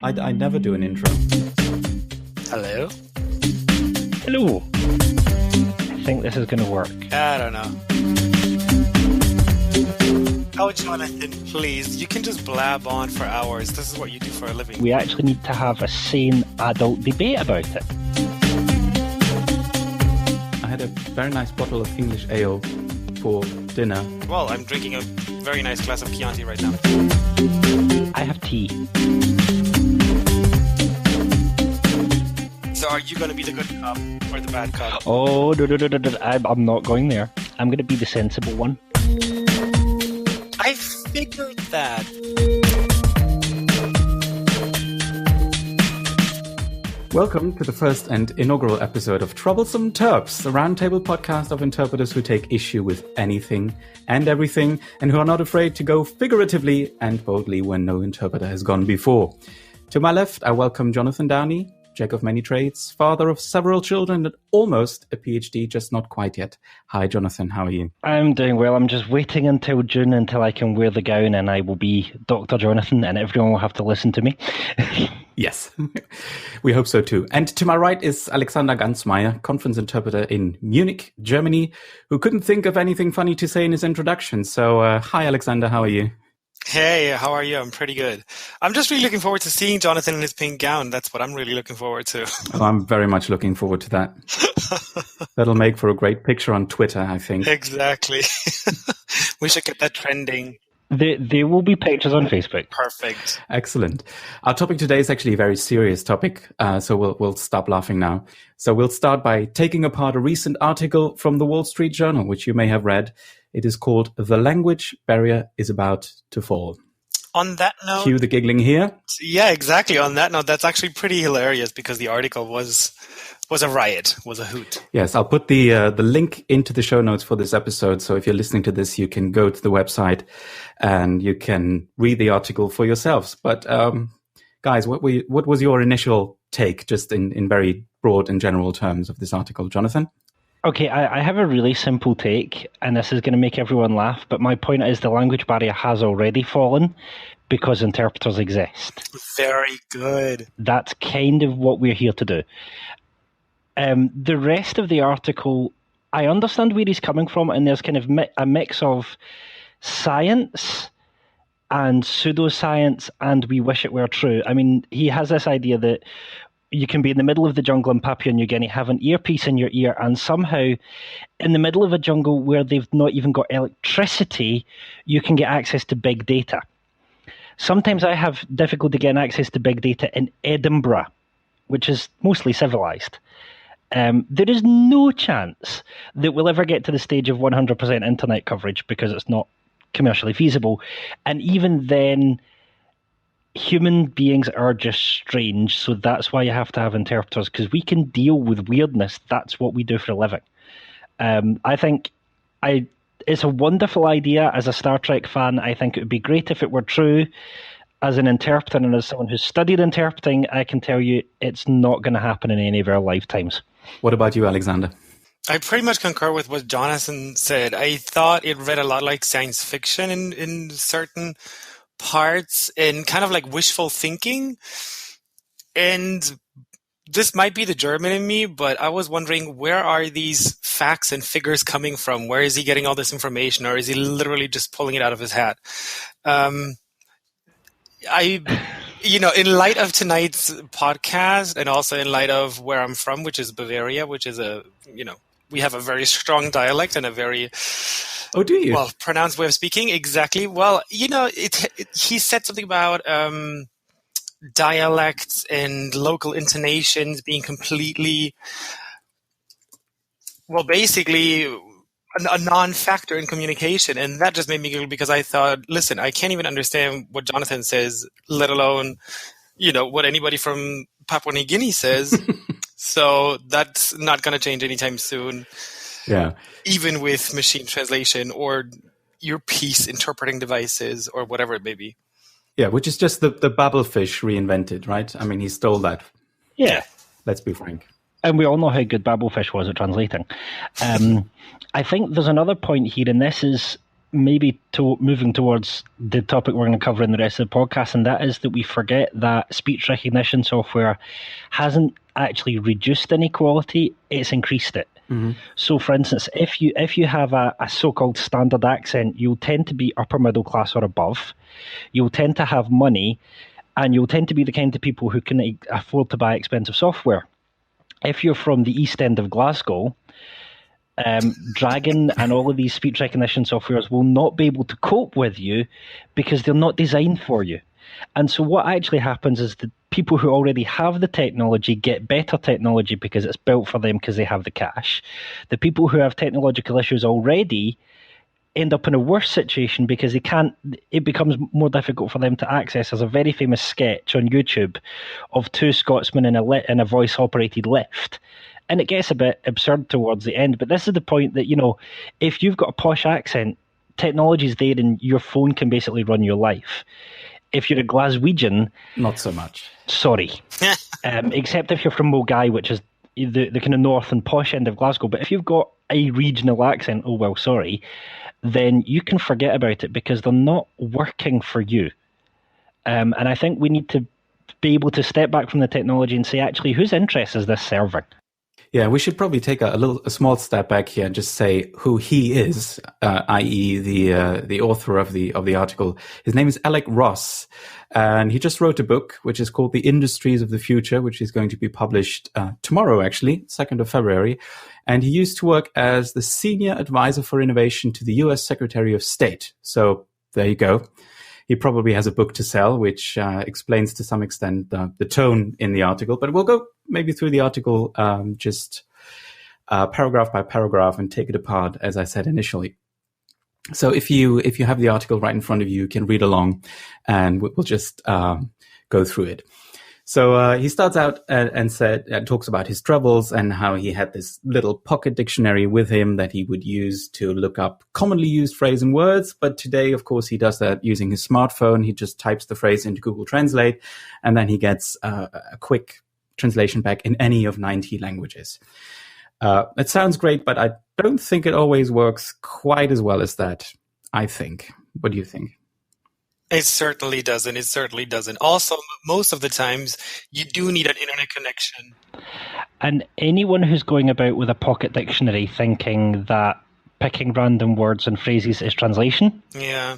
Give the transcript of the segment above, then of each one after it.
I never do an intro. Hello? Hello. I think this is going to work. I don't know. Oh, Jonathan, please. You can just blab on for hours. This is what you do for a living. We actually need to have a sane adult debate about it. I had a very nice bottle of English ale for dinner. Well, I'm drinking a very nice glass of Chianti right now. I have tea. So are you going to be the good cop or the bad cop? Oh, no. I'm not going there. I'm going to be the sensible one. I figured that. Welcome to the first and inaugural episode of Troublesome Terps, the roundtable podcast of interpreters who take issue with anything and everything and who are not afraid to go figuratively and boldly when no interpreter has gone before. To my left, I welcome Jonathan Downie, jack of many trades, father of several children, and almost a PhD, just not quite yet. Hi, Jonathan. How are you? I'm doing well. I'm just waiting until June until I can wear the gown and I will be Dr. Jonathan and everyone will have to listen to me. Yes, we hope so too. And to my right is Alexander Gansmeier, conference interpreter in Munich, Germany, who couldn't think of anything funny to say in his introduction. So, hi, Alexander. How are you? Hey, how are you? I'm pretty good. I'm just really looking forward to seeing Jonathan in his pink gown. That's what I'm really looking forward to. Oh, I'm very much looking forward to that. That'll make for a great picture on Twitter, I think. Exactly. We should get that trending. There will be pictures on Facebook. Perfect. Excellent. Our topic today is actually a very serious topic, so we'll stop laughing now. So we'll start by taking apart a recent article from the Wall Street Journal, which you may have read. It is called "The Language Barrier is About to Fall." On that note... Cue the giggling here. Yeah, exactly. On that note, that's actually pretty hilarious because the article was a riot, was a hoot. Yes, I'll put the link into the show notes for this episode. So if you're listening to this, you can go to the website and you can read the article for yourselves. But guys, what was your initial take, just in very broad and general terms, of this article, Jonathan? Okay, I have a really simple take, and this is going to make everyone laugh, but my point is the language barrier has already fallen because interpreters exist. Very good. That's kind of what we're here to do. The rest of the article, I understand where he's coming from, and there's kind of a mix of science and pseudoscience, and we wish it were true. I mean, he has this idea that you can be in the middle of the jungle in Papua New Guinea, have an earpiece in your ear, and somehow in the middle of a jungle where they've not even got electricity, you can get access to big data. Sometimes I have difficulty getting access to big data in Edinburgh, which is mostly civilized. There is no chance that we'll ever get to the stage of 100% internet coverage because it's not commercially feasible. And even then, human beings are just strange, so that's why you have to have interpreters, because we can deal with weirdness. That's what we do for a living. I think it's a wonderful idea. As a Star Trek fan, I think it would be great if it were true. As an interpreter and as someone who's studied interpreting, I can tell you it's not going to happen in any of our lifetimes. What about you, Alexander? I pretty much concur with what Jonathan said. I thought it read a lot like science fiction in certain parts and kind of like wishful thinking. And this might be the German in me, but I was wondering, where are these facts and figures coming from? Where is he getting all this information, or is he literally just pulling it out of his hat? In light of tonight's podcast and also in light of where I'm from, which is Bavaria, which is we have a very strong dialect and a very... Oh, do you? Well, pronounced way of speaking, exactly. Well, he said something about dialects and local intonations being completely, well, basically a non-factor in communication. And that just made me giggle because I thought, listen, I can't even understand what Jonathan says, let alone, what anybody from Papua New Guinea says. So that's not going to change anytime soon. Yeah. Even with machine translation or earpiece interpreting devices or whatever it may be. Yeah, which is just the babblefish reinvented, right? I mean, he stole that. Yeah. Let's be frank. And we all know how good babblefish was at translating. I think there's another point here, and this is maybe moving towards the topic we're going to cover in the rest of the podcast, and that is that we forget that speech recognition software hasn't actually reduced inequality, it's increased it. Mm-hmm. So, for instance, if you have a so-called standard accent, you'll tend to be upper middle class or above. You'll tend to have money, and you'll tend to be the kind of people who can afford to buy expensive software. If you're from the East End of Glasgow, Dragon and all of these speech recognition softwares will not be able to cope with you because they're not designed for you. And so what actually happens is the people who already have the technology get better technology because it's built for them because they have the cash. The people who have technological issues already end up in a worse situation because it becomes more difficult for them to access. There's a very famous sketch on YouTube of two Scotsmen in a voice-operated lift. And it gets a bit absurd towards the end. But this is the point that, if you've got a posh accent, technology's there and your phone can basically run your life. If you're a Glaswegian... Not so much. Sorry. Except if you're from Mulgai, which is the kind of north and posh end of Glasgow. But if you've got a regional accent, oh, well, sorry, then you can forget about it because they're not working for you. And I think we need to be able to step back from the technology and say, actually, whose interest is this serving? Yeah, we should probably take a small step back here and just say who he is, i.e. the author of the article. His name is Alec Ross, and he just wrote a book which is called The Industries of the Future, which is going to be published tomorrow, actually, 2nd of February. And he used to work as the Senior Advisor for Innovation to the US Secretary of State. So there you go. He probably has a book to sell, which explains to some extent the tone in the article. But we'll go maybe through the article just paragraph by paragraph and take it apart, as I said initially. So if you have the article right in front of you, you can read along, and we'll just go through it. So he starts out and talks about his travels and how he had this little pocket dictionary with him that he would use to look up commonly used phrases and words. But today, of course, he does that using his smartphone. He just types the phrase into Google Translate, and then he gets a quick translation back in any of 90 languages. It sounds great, but I don't think it always works quite as well as that, I think. What do you think? It certainly doesn't. It certainly doesn't. Also, most of the times, you do need an internet connection. And anyone who's going about with a pocket dictionary thinking that picking random words and phrases is translation? Yeah.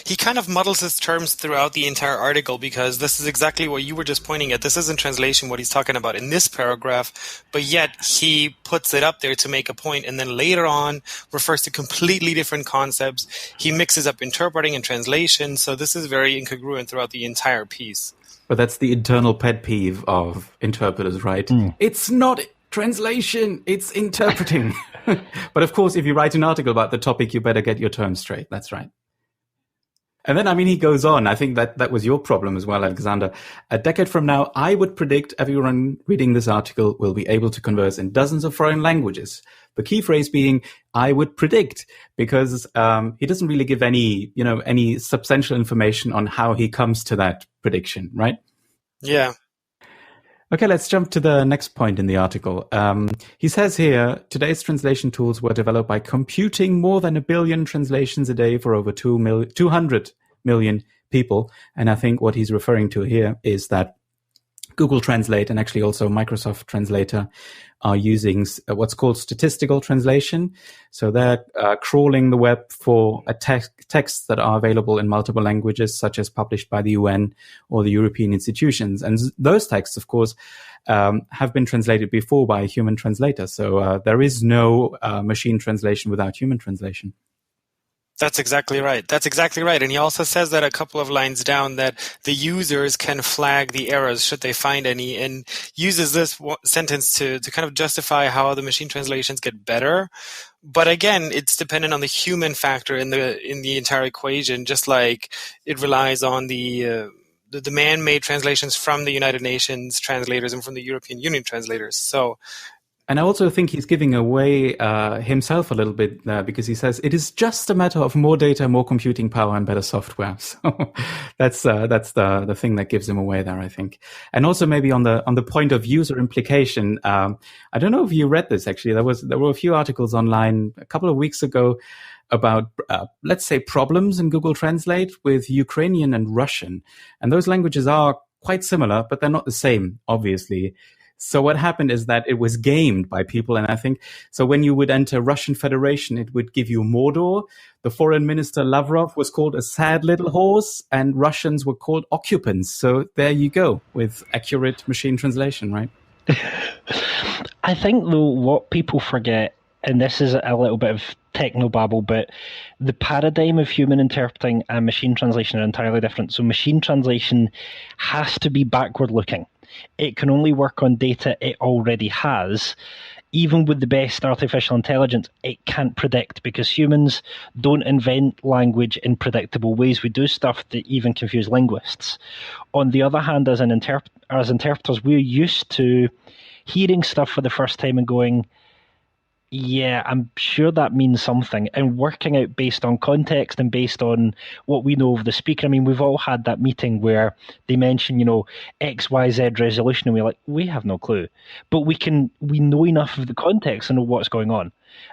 He kind of muddles his terms throughout the entire article because this is exactly what you were just pointing at. This isn't translation what he's talking about in this paragraph, but yet he puts it up there to make a point and then later on refers to completely different concepts. He mixes up interpreting and translation, so this is very incongruent throughout the entire piece. But that's the internal pet peeve of interpreters, right? It's not translation, it's interpreting. But of course, if you write an article about the topic, you better get your terms straight. That's right. And then, he goes on. I think that was your problem as well, Alexander. A decade from now, I would predict everyone reading this article will be able to converse in dozens of foreign languages. The key phrase being, I would predict, because he doesn't really give any substantial information on how he comes to that prediction, right? Yeah. Okay, let's jump to the next point in the article. He says here, today's translation tools were developed by computing more than 1 billion translations a day for over 200 million people. And I think what he's referring to here is that Google Translate and actually also Microsoft Translator are using what's called statistical translation. So they're crawling the web for texts that are available in multiple languages, such as published by the UN or the European institutions. And those texts, of course, have been translated before by a human translator. So there is no machine translation without human translation. That's exactly right. That's exactly right. And he also says that a couple of lines down that the users can flag the errors should they find any, and uses this sentence to kind of justify how the machine translations get better. But again, it's dependent on the human factor in the entire equation, just like it relies on the man-made translations from the United Nations translators and from the European Union translators. So And I also think he's giving away himself a little bit because he says it is just a matter of more data, more computing power, and better software. So that's the thing that gives him away there, I think. And also maybe on the point of user implication, I don't know if you read this actually. There were a few articles online a couple of weeks ago about let's say problems in Google Translate with Ukrainian and Russian, and those languages are quite similar, but they're not the same, obviously. So what happened is that it was gamed by people. And I think, so when you would enter Russian Federation, it would give you Mordor. The foreign minister Lavrov was called a sad little horse, and Russians were called occupants. So there you go with accurate machine translation, right? I think, though, what people forget, and this is a little bit of technobabble, but the paradigm of human interpreting and machine translation are entirely different. So machine translation has to be backward looking. It can only work on data it already has. Even with the best artificial intelligence, it can't predict, because humans don't invent language in predictable ways. We do stuff that even confuse linguists. On the other hand, as interpreters, we're used to hearing stuff for the first time and going, yeah, I'm sure that means something, and working out based on context and based on what we know of the speaker. I mean, we've all had that meeting where they mention, X, Y, Z resolution, and we're like, we have no clue. But we know enough of the context to know what's going on,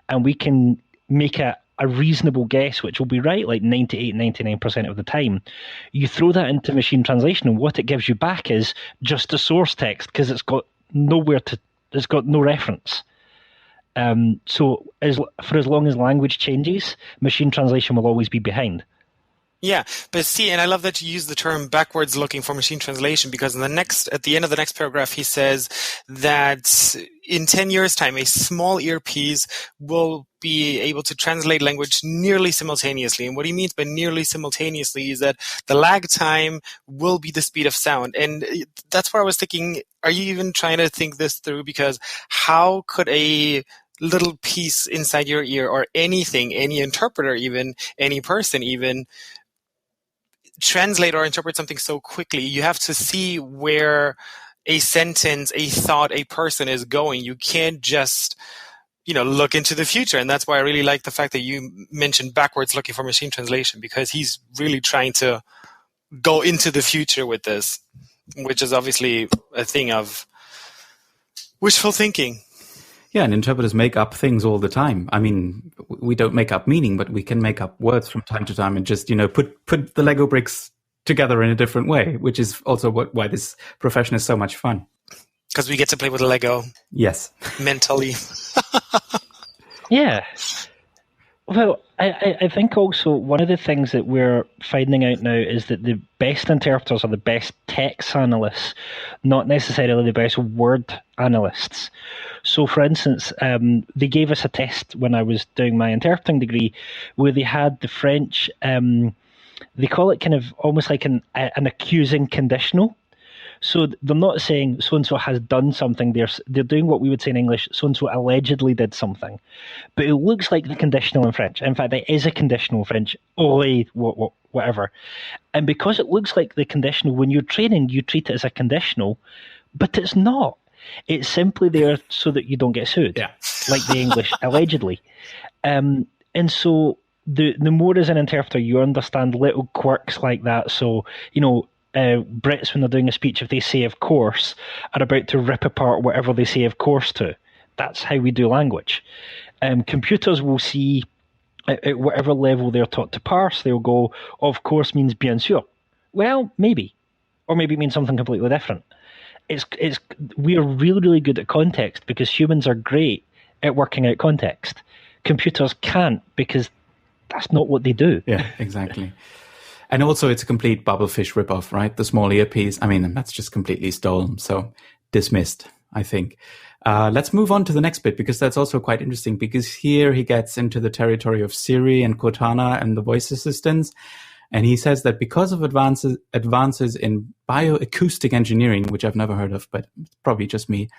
and we can make a reasonable guess, which will be right like 98, 99% of the time. You throw that into machine translation, and what it gives you back is just a source text, because it's got it's got no reference. So for as long as language changes, machine translation will always be behind. Yeah, but see, and I love that you use the term backwards looking for machine translation, because at the end of the next paragraph, he says that in 10 years' time, a small earpiece will be able to translate language nearly simultaneously. And what he means by nearly simultaneously is that the lag time will be the speed of sound. And that's where I was thinking, are you even trying to think this through? Because how could a little piece inside your ear, or anything, any interpreter even, any person even, translate or interpret something so quickly? You have to see where a sentence, a thought, a person is going. You can't just, look into the future. And that's why I really like the fact that you mentioned backwards looking for machine translation, because he's really trying to go into the future with this, which is obviously a thing of wishful thinking. Yeah, and interpreters make up things all the time. I mean, we don't make up meaning, but we can make up words from time to time and just, put the Lego bricks together in a different way, which is also why this profession is so much fun. Because we get to play with Lego. Yes. Mentally. Yeah. Well, I think also one of the things that we're finding out now is that the best interpreters are the best text analysts, not necessarily the best word analysts. So, for instance, they gave us a test when I was doing my interpreting degree where they had the French, they call it kind of almost like an accusing conditional. So they're not saying so-and-so has done something. They're doing what we would say in English, so-and-so allegedly did something. But it looks like the conditional in French. In fact, it is a conditional in French. Whatever. And because it looks like the conditional, when you're training, you treat it as a conditional, but it's not. It's simply there so that you don't get sued, like the English allegedly. And so the more as an interpreter you understand little quirks like that. So, Brits, when they're doing a speech, if they say of course, are about to rip apart whatever they say of course to. That's how we do language. Computers will see at whatever level they're taught to parse, they'll go, of course means bien sûr. Well, maybe. Or maybe it means something completely different. We are really, really good at context because humans are great at working out context. Computers can't, because that's not what they do. Yeah, exactly. And also it's a complete bubblefish ripoff, right? The small earpiece. I mean, that's just completely stolen. So dismissed, I think. Let's move on to the next bit, because that's also quite interesting, because here he gets into the territory of Siri and Cortana and the voice assistants. And he says that because of advances in bioacoustic engineering, which I've never heard of, but it's probably just me,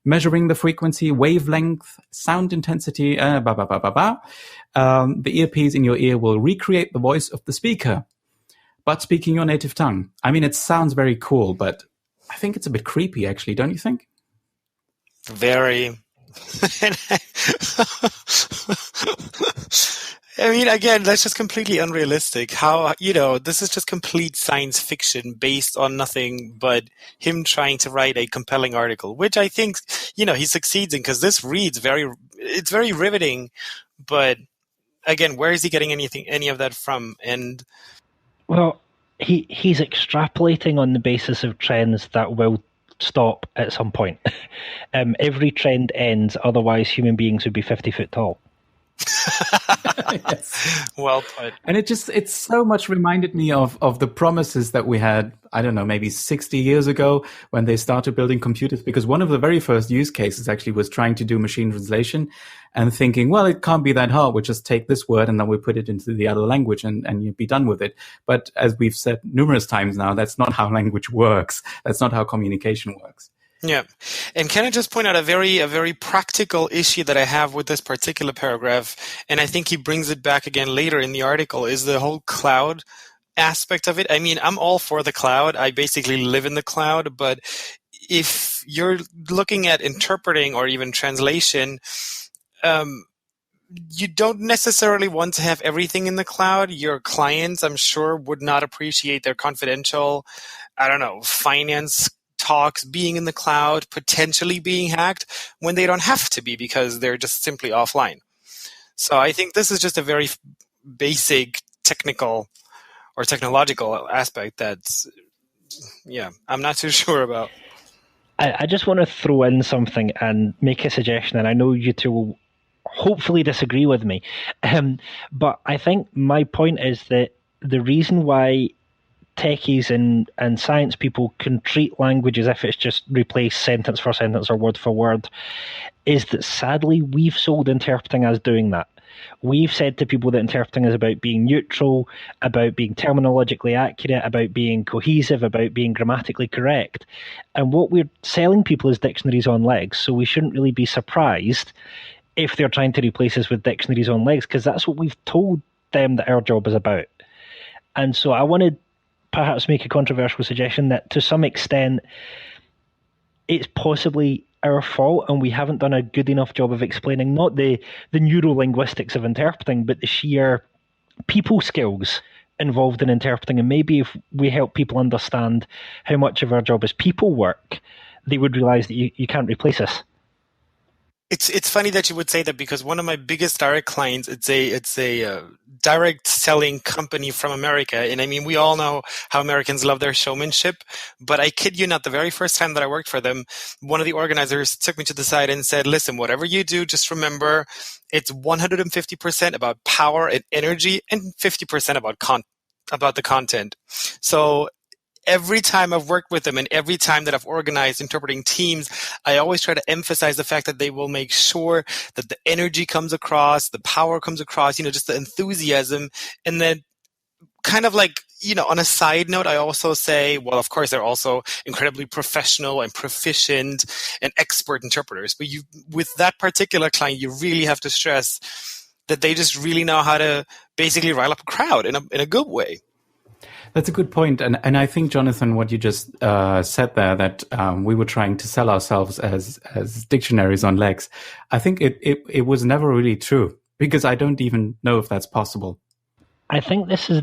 measuring the frequency, wavelength, sound intensity, the earpiece in your ear will recreate the voice of the speaker, but speaking your native tongue. I mean, it sounds very cool, but I think it's a bit creepy, actually, don't you think? Very. And I mean, again, that's just completely unrealistic. How, this is just complete science fiction based on nothing but him trying to write a compelling article, which I think, he succeeds in, because this reads it's very riveting. But again, where is he getting any of that from? And well, he's extrapolating on the basis of trends that will stop at some point. Every trend ends, otherwise human beings would be 50 foot tall. Yes. Well put. And it so much reminded me of the promises that we had, I don't know, maybe 60 years ago when they started building computers, because one of the very first use cases actually was trying to do machine translation and thinking, well, it can't be that hard. We'll just take this word and then we put it into the other language and you'd be done with it. But as we've said numerous times now, that's not how language works. That's not how communication works. Yeah. And can I just point out a very practical issue that I have with this particular paragraph, and I think he brings it back again later in the article, is the whole cloud aspect of it. I mean, I'm all for the cloud. I basically live in the cloud, but if you're looking at interpreting or even translation, you don't necessarily want to have everything in the cloud. Your clients, I'm sure, would not appreciate their confidential, finance talks being in the cloud, potentially being hacked, when they don't have to be because they're just simply offline. So I think this is just a very basic technical or technological aspect that's, I'm not too sure about. I just want to throw in something and make a suggestion, and I know you two will hopefully disagree with me. But I think my point is that the reason why techies and science people can treat language as if it's just replace sentence for sentence or word for word is that sadly we've sold interpreting as doing that. We've said to people that interpreting is about being neutral, about being terminologically accurate, about being cohesive, about being grammatically correct. And what we're selling people is dictionaries on legs, so we shouldn't really be surprised if they're trying to replace us with dictionaries on legs, because that's what we've told them that our job is about. And so I want to perhaps make a controversial suggestion that to some extent it's possibly our fault and we haven't done a good enough job of explaining not the neurolinguistics of interpreting, but the sheer people skills involved in interpreting. And maybe if we help people understand how much of our job is people work, they would realize that you can't replace us. It's funny that you would say that, because one of my biggest direct clients, it's a direct selling company from America, and I mean, we all know how Americans love their showmanship. But I kid you not, the very first time that I worked for them, one of the organizers took me to the side and said, "Listen, whatever you do, just remember it's 150% about power and energy, and 50% about the content." So every time I've worked with them and every time that I've organized interpreting teams, I always try to emphasize the fact that they will make sure that the energy comes across, the power comes across, just the enthusiasm. And then kind of like, on a side note, I also say, well, of course, they're also incredibly professional and proficient and expert interpreters. But with that particular client, you really have to stress that they just really know how to basically rile up a crowd in a good way. That's a good point. And I think, Jonathan, what you just said there, that we were trying to sell ourselves as dictionaries on legs, I think it was never really true, because I don't even know if that's possible. I think this is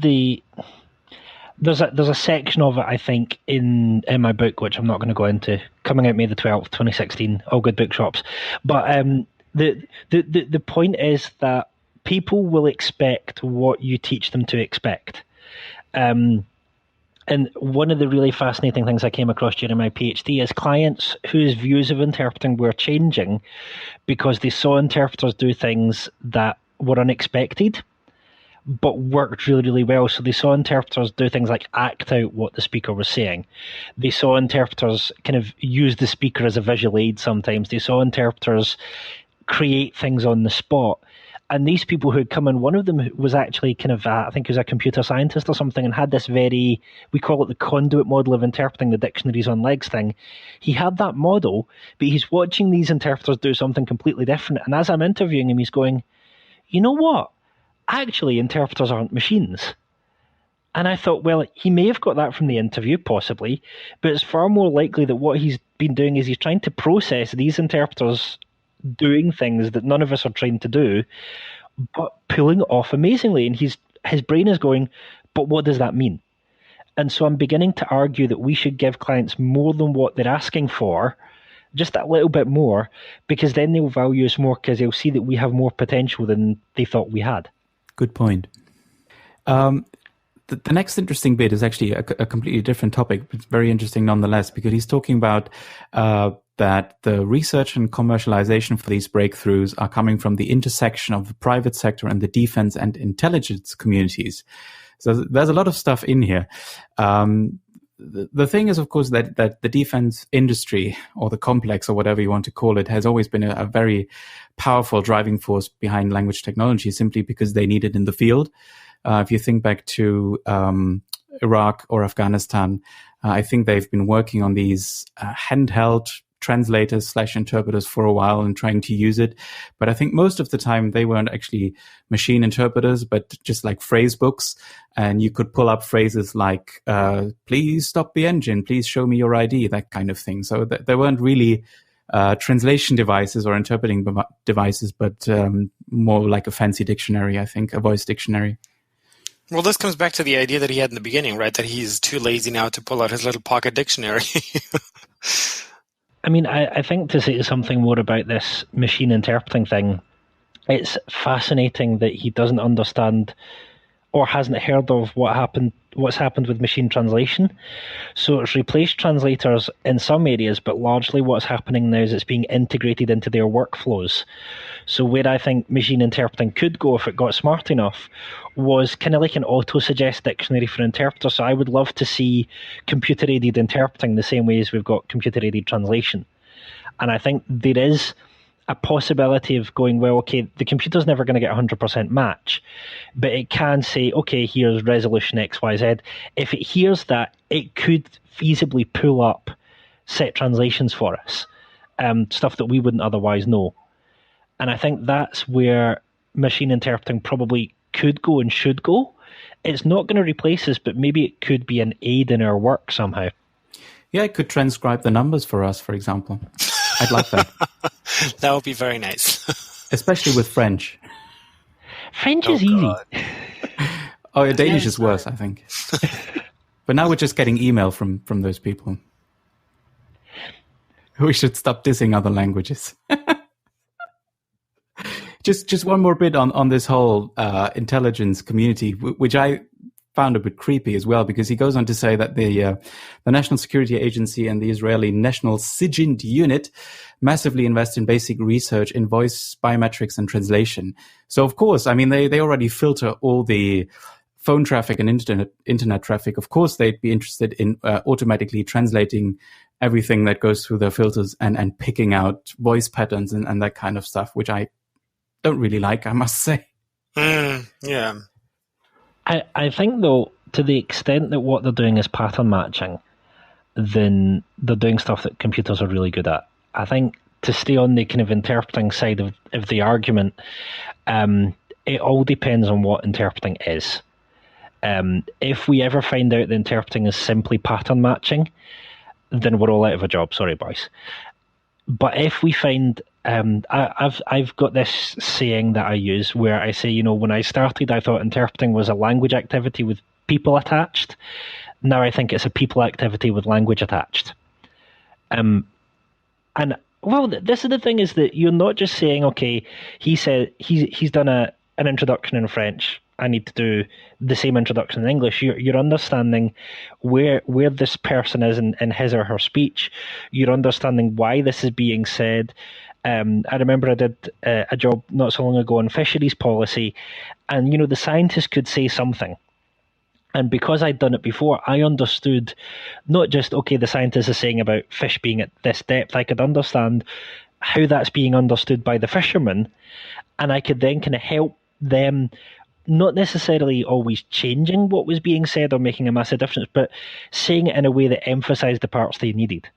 there's a section of it, I think, in my book, which I'm not going to go into, coming out May the 12th, 2016, all good bookshops. But the point is that people will expect what you teach them to expect. And one of the really fascinating things I came across during my PhD is clients whose views of interpreting were changing because they saw interpreters do things that were unexpected but worked really, really well. So they saw interpreters do things like act out what the speaker was saying. They saw interpreters kind of use the speaker as a visual aid sometimes. They saw interpreters create things on the spot. And these people who had come in, one of them was actually kind of, I think he was a computer scientist or something, and had this we call it the conduit model of interpreting, the dictionaries on legs thing. He had that model, but he's watching these interpreters do something completely different. And as I'm interviewing him, he's going, you know what? Actually, interpreters aren't machines. And I thought, well, he may have got that from the interview, possibly, but it's far more likely that what he's been doing is he's trying to process these interpreters doing things that none of us are trained to do, but pulling it off amazingly. And his brain is going, but what does that mean? And so I'm beginning to argue that we should give clients more than what they're asking for, just a little bit more, because then they'll value us more because they'll see that we have more potential than they thought we had. Good point. The next interesting bit is actually a completely different topic. It's very interesting nonetheless, because he's talking about that the research and commercialization for these breakthroughs are coming from the intersection of the private sector and the defense and intelligence communities. So there's a lot of stuff in here. The thing is, of course, that the defense industry, or the complex, or whatever you want to call it, has always been a very powerful driving force behind language technology, simply because they need it in the field. If you think back to Iraq or Afghanistan, I think they've been working on these handheld translators / interpreters for a while and trying to use it. But I think most of the time they weren't actually machine interpreters, but just like phrase books. And you could pull up phrases like, please stop the engine, please show me your ID, that kind of thing. So they weren't really translation devices or interpreting devices, but more like a fancy dictionary, I think, a voice dictionary. Well, this comes back to the idea that he had in the beginning, right? That he's too lazy now to pull out his little pocket dictionary. I mean, I think to say something more about this machine interpreting thing, it's fascinating that he doesn't understand or hasn't heard of what's happened with machine translation. So it's replaced translators in some areas, but largely what's happening now is it's being integrated into their workflows. So where I think machine interpreting could go if it got smart enough was kind of like an auto-suggest dictionary for interpreters. So I would love to see computer-aided interpreting the same way as we've got computer-aided translation. And I think there is a possibility of going, well, okay, the computer's never going to get 100% match, but it can say, okay, here's resolution XYZ. If it hears that, it could feasibly pull up set translations for us, stuff that we wouldn't otherwise know. And I think that's where machine interpreting probably could go and should go. It's not going to replace us, but maybe it could be an aid in our work somehow. Yeah, it could transcribe the numbers for us, for example. I'd like that. That would be very nice. Especially with French. French is easy. Oh, yeah, Danish is worse, I think. But now we're just getting email from those people. We should stop dissing other languages. Just one more bit on this whole intelligence community, which I found a bit creepy as well, because he goes on to say that the National Security Agency and the Israeli National Sigint Unit massively invest in basic research in voice biometrics and translation. So, of course, I mean, they already filter all the phone traffic and internet traffic. Of course, they'd be interested in automatically translating everything that goes through their filters and picking out voice patterns and that kind of stuff, which I don't really like, I must say. Yeah. I think, though, to the extent that what they're doing is pattern matching, then they're doing stuff that computers are really good at. I think to stay on the kind of interpreting side of the argument, it all depends on what interpreting is. If we ever find out that interpreting is simply pattern matching, then we're all out of a job. Sorry, boys. But if we find, I've got this saying that I use where I say, when I started, I thought interpreting was a language activity with people attached. Now I think it's a people activity with language attached. And well, this is the thing, is that you're not just saying, okay, he said he's done an introduction in French, I need to do the same introduction in English. You're understanding where this person is in his or her speech. You're understanding why this is being said. I remember I did a job not so long ago on fisheries policy, and the scientist could say something. And because I'd done it before, I understood not just, okay, the scientist is saying about fish being at this depth. I could understand how that's being understood by the fishermen, and I could then kind of help them, not necessarily always changing what was being said or making a massive difference, but saying it in a way that emphasised the parts they needed.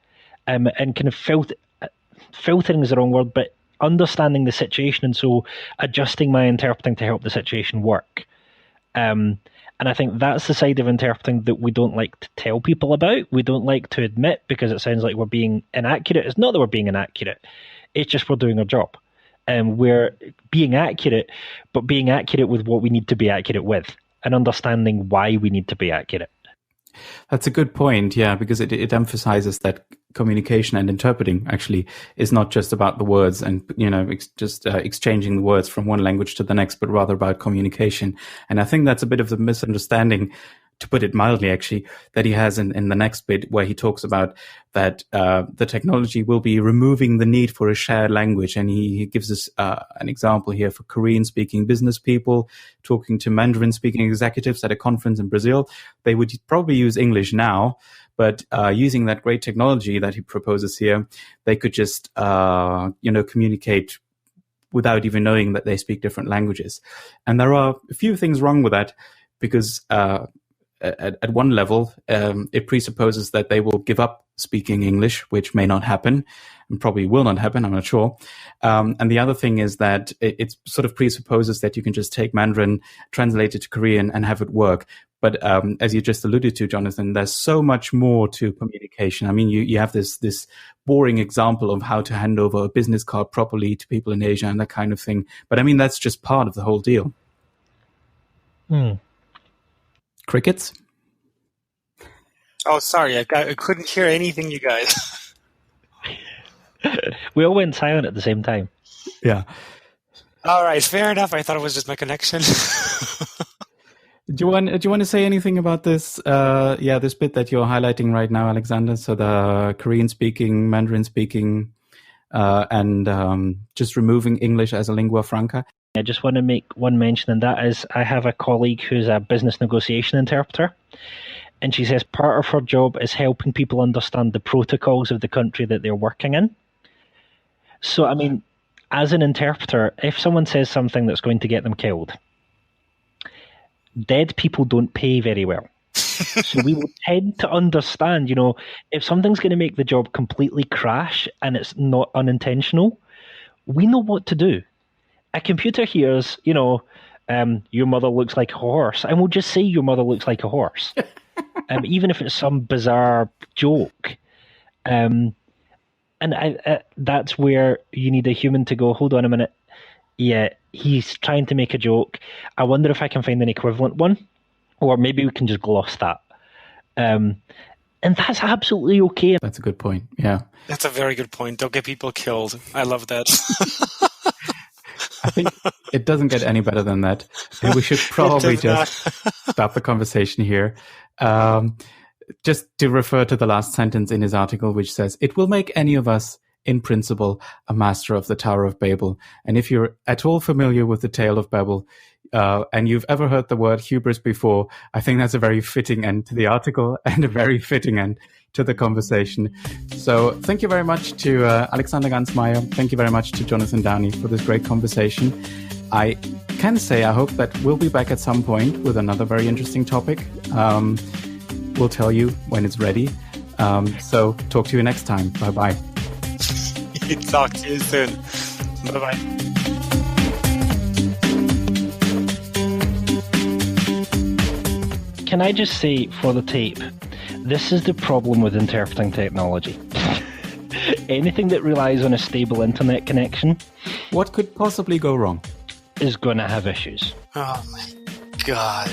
And kind of filtering is the wrong word, but understanding the situation, and so adjusting my interpreting to help the situation work. And I think that's the side of interpreting that we don't like to tell people about. We don't like to admit, because it sounds like we're being inaccurate. It's not that we're being inaccurate. It's just we're doing our job. We're being accurate, but being accurate with what we need to be accurate with, and understanding why we need to be accurate. That's a good point, yeah, because it emphasizes that communication and interpreting actually is not just about the words and, exchanging the words from one language to the next, but rather about communication. And I think that's a bit of the misunderstanding, to put it mildly, actually, that he has in the next bit, where he talks about that the technology will be removing the need for a shared language. And he gives us an example here for Korean-speaking business people talking to Mandarin-speaking executives at a conference in Brazil. They would probably use English now, but using that great technology that he proposes here, they could just, communicate without even knowing that they speak different languages. And there are a few things wrong with that, because at one level, it presupposes that they will give up speaking English, which may not happen and probably will not happen, I'm not sure. And the other thing is that it sort of presupposes that you can just take Mandarin, translate it to Korean, and have it work. But as you just alluded to, Jonathan, there's so much more to communication. I mean, you have this boring example of how to hand over a business card properly to people in Asia and that kind of thing. But I mean, that's just part of the whole deal. Crickets? Oh, sorry, I couldn't hear anything, you guys. We all went silent at the same time. Yeah. All right, fair enough. I thought it was just my connection. Do you want to say anything about this? This bit that you're highlighting right now, Alexander. So the Korean-speaking, Mandarin-speaking, and just removing English as a lingua franca. I just want to make one mention, and that is I have a colleague who's a business negotiation interpreter, and she says part of her job is helping people understand the protocols of the country that they're working in. So, I mean, as an interpreter, if someone says something that's going to get them killed, dead people don't pay very well. So we will tend to understand, if something's going to make the job completely crash and it's not unintentional, we know what to do. A computer hears, your mother looks like a horse, and we'll just say your mother looks like a horse, even if it's some bizarre joke. And that's where you need a human to go, hold on a minute. Yeah, he's trying to make a joke. I wonder if I can find an equivalent one, or maybe we can just gloss that. And that's absolutely okay. That's a good point, yeah. That's a very good point. Don't get people killed. I love that. I think it doesn't get any better than that. And we should probably just stop the conversation here. Just to refer to the last sentence in his article, which says, "It will make any of us, in principle, a master of the Tower of Babel." And if you're at all familiar with the Tale of Babel, and you've ever heard the word hubris before, I think that's a very fitting end to the article and a very fitting end to the conversation. So thank you very much to Alexander Gansmeier. Thank you very much to Jonathan Downie for this great conversation. I can say I hope that we'll be back at some point with another very interesting topic. We'll tell you when it's ready. So talk to you next time. Bye-bye. Talk to you soon. Bye-bye. Can I just say for the tape, this is the problem with interpreting technology. Anything that relies on a stable internet connection, what could possibly go wrong, is going to have issues. Oh my God.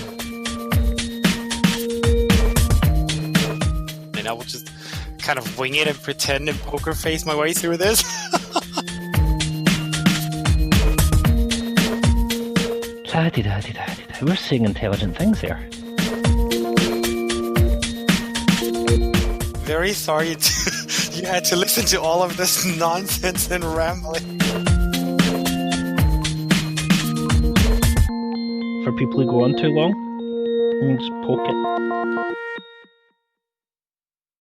And I will just kind of wing it and pretend and poker face my way through this. La-di-da-di-da-di-da. We're saying intelligent things there. Very sorry you had to listen to all of this nonsense and rambling. For people who go on too long, just poke it.